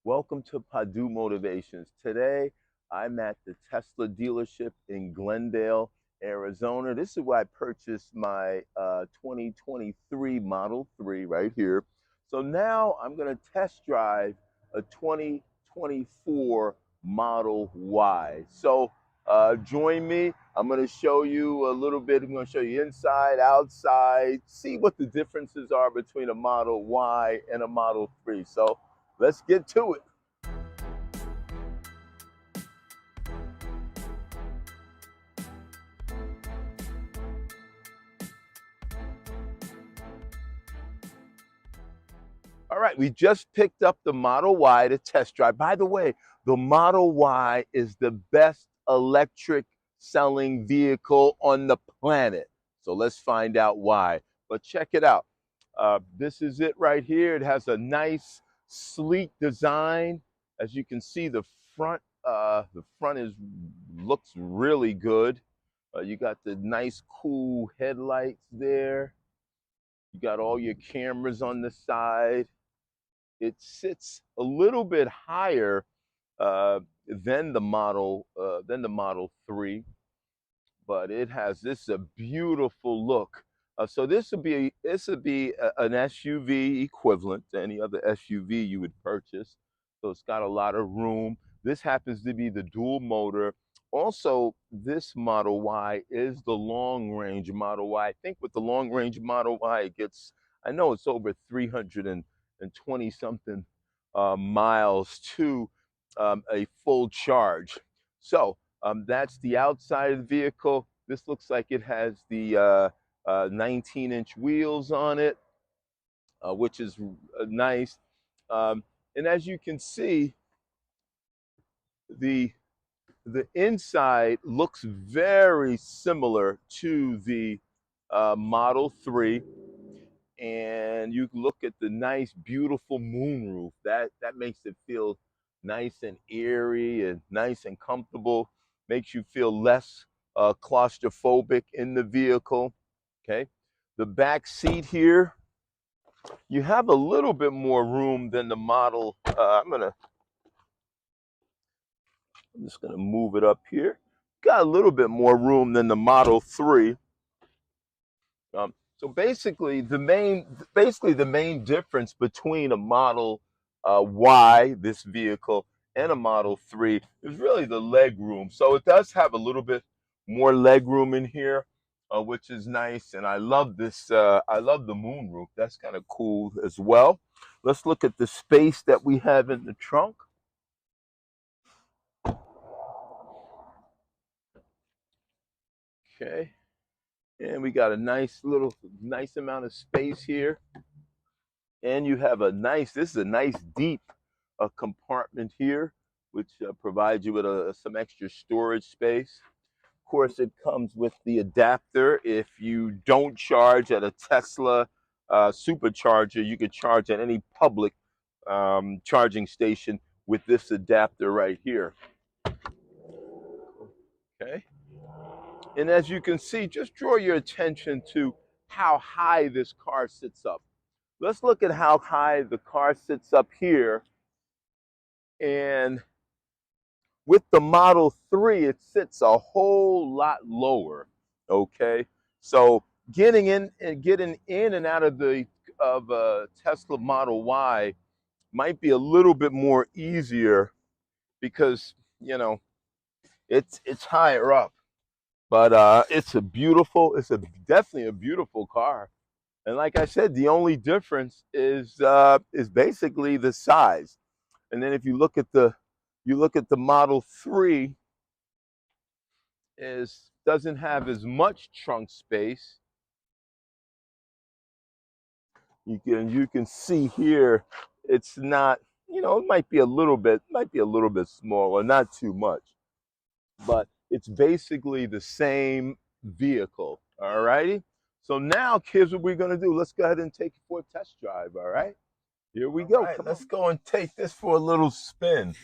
Welcome to Padu Motivations. Today, I'm at the Tesla dealership in Glendale, Arizona. This is where I purchased my 2023 Model 3 right here. So now I'm going to test drive a 2024 Model Y. So join me. I'm going to show you a little bit. I'm going to show you inside, outside, see what the differences are between a Model Y and a Model 3. So let's get to it. All right, we just picked up the Model Y to test drive. By the way, the Model Y is the best electric selling vehicle on the planet. So let's find out why. But check it out. This is it right here. It has a nice, sleek design. As you can see, the front looks really good. You got the nice, cool headlights there. You got all your cameras on the side. It sits a little bit higher than the Model 3, but it has this a beautiful look. So an SUV equivalent to any other SUV you would purchase. So it's got a lot of room. This happens to be the dual motor. Also, this Model Y is the long range Model Y. I think with the long range Model Y, I know it's over 320 something miles to a full charge. So that's the outside of the vehicle. This looks like it has the 19-inch wheels on it, which is nice. And as you can see, the the inside looks very similar to the Model 3. And you look at the nice, beautiful moonroof. That makes it feel nice and eerie and nice and comfortable. Makes you feel less claustrophobic in the vehicle. Okay, the back seat here, you have a little bit more room than the model. I'm just gonna move it up here. Got a little bit more room than the Model 3. So basically the main difference between a Model Y, this vehicle, and a Model 3 is really the leg room. So it does have a little bit more leg room in here, which is nice. And I love this. I love the moonroof. That's kind of cool as well. Let's look at the space that we have in the trunk. Okay. And we got a nice amount of space here. And you have this is a nice deep compartment here, which provides you with some extra storage space. Of course, it comes with the adapter. If you don't charge at a Tesla supercharger, you could charge at any public charging station with this adapter right here. Okay. And as you can see, just draw your attention to how high this car sits up. Let's look at how high the car sits up here. And with the Model 3, it sits a whole lot lower. Okay. So getting in and out of a Tesla Model Y might be a little bit more easier because, it's higher up. But it's definitely a beautiful car. And like I said, the only difference is basically the size. And then if you look at the Model 3, doesn't have as much trunk space. You can see here, it's not, it might be a little bit smaller, not too much, but it's basically the same vehicle. All righty. So now, here's what we're gonna do. Let's go ahead and take it for a test drive. All right. Here we go. Right, let's go and take this for a little spin.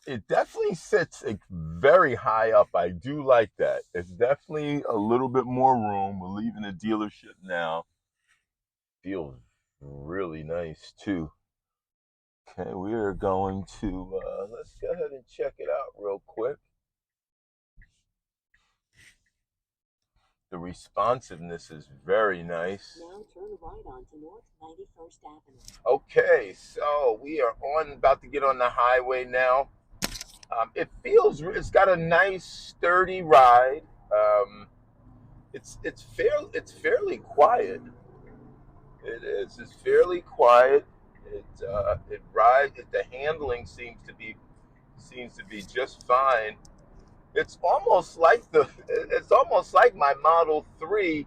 It definitely sits very high up. I do like that. It's definitely a little bit more room. We're leaving the dealership now. Feels really nice too. Okay, we are going to, let's go ahead and check it out real quick. The responsiveness is very nice. Now turn right onto North 91st Avenue. Okay, so we are about to get on the highway now. It's got a nice sturdy ride. It's fairly quiet. It is. It's fairly quiet. It rides. The handling seems to be just fine. It's almost like my Model 3.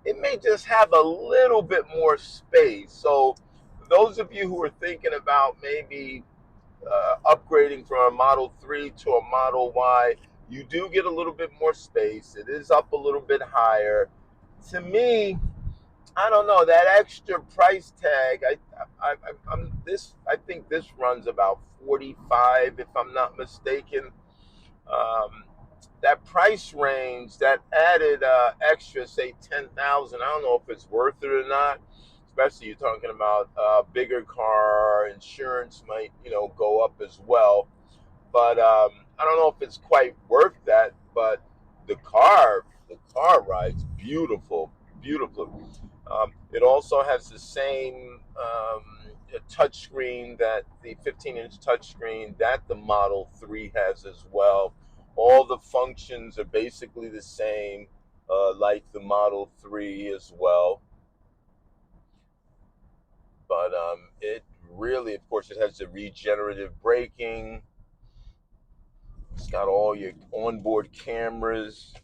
It may just have a little bit more space. So those of you who are thinking about maybe upgrading from a Model 3 to a Model Y, you do get a little bit more space. It is up a little bit higher. To me, I don't know, that extra price tag. I think this runs about 45, if I'm not mistaken. Um, that price range, that added extra, say 10,000. I don't know if it's worth it or not. Especially you're talking about bigger car, insurance might go up as well. But I don't know if it's quite worth that. But the car rides beautiful, beautiful. It also has the same touchscreen, that the 15-inch touchscreen that the Model 3 has as well. All the functions are basically the same, like the Model 3 as well. But it really, of course, it has the regenerative braking. It's got all your onboard cameras.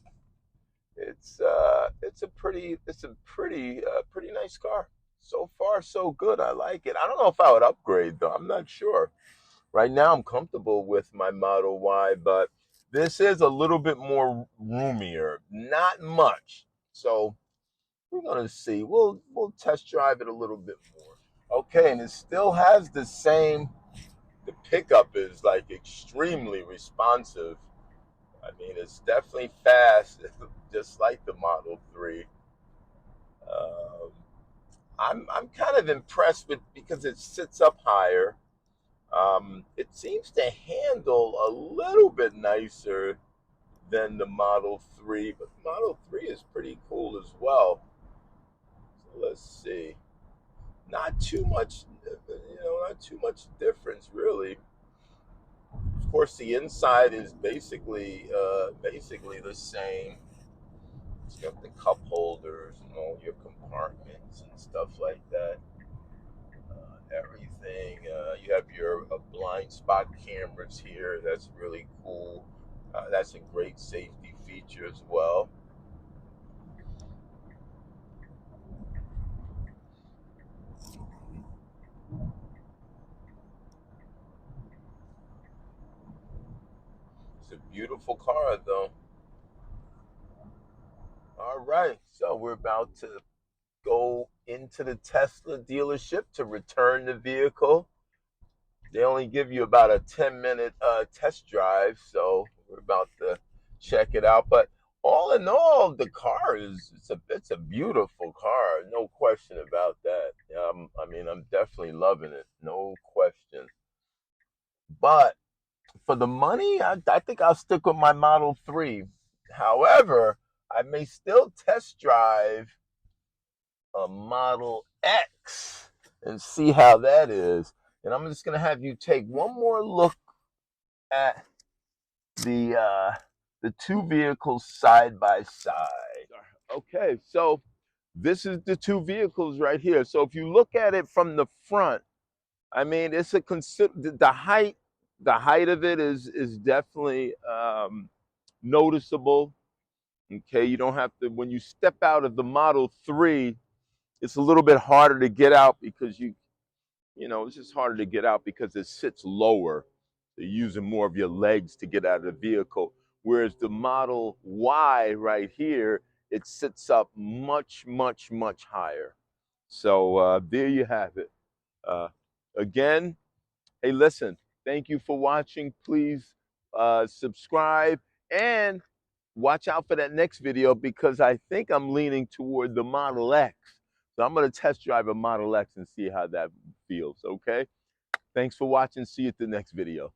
It's a pretty nice car. So far, so good. I like it. I don't know if I would upgrade though. I'm not sure. Right now, I'm comfortable with my Model Y, but this is a little bit more roomier. Not much. So we're gonna see. We'll test drive it a little bit more. Okay, and it still has the same. The pickup is like extremely responsive. I mean, it's definitely fast, just like the Model 3. Um, I'm kind of impressed with, because it sits up higher. It seems to handle a little bit nicer than the Model 3, but the Model 3 is pretty cool as well. So let's see. Not too much, not too much difference really. Of course, the inside is basically the same. It's got the cup holders and all your compartments and stuff like that. Everything. You have your blind spot cameras here. That's really cool. That's a great safety feature as well. It's a beautiful car, though. All right, so we're about to go into the Tesla dealership to return the vehicle. They only give you about a 10-minute test drive, so we're about to check it out. But all in all, the car it's a beautiful car, no question about that. I mean, I'm definitely loving it, no question. But for the money, I think I'll stick with my Model 3. However, I may still test drive a Model X and see how that is. And I'm just gonna have you take one more look at the two vehicles side by side. Okay, so this is the two vehicles right here. So if you look at it from the front, I mean, it's the height of it is definitely noticeable. Okay, you don't have to, when you step out of the Model 3, it's a little bit harder to get out because it's just harder to get out because it sits lower. You're using more of your legs to get out of the vehicle. Whereas the Model Y right here, it sits up much, much, much higher. So there you have it. Again, hey, listen, thank you for watching. Please subscribe and watch out for that next video, because I think I'm leaning toward the Model X. So I'm going to test drive a Model X and see how that feels, okay? Thanks for watching. See you at the next video.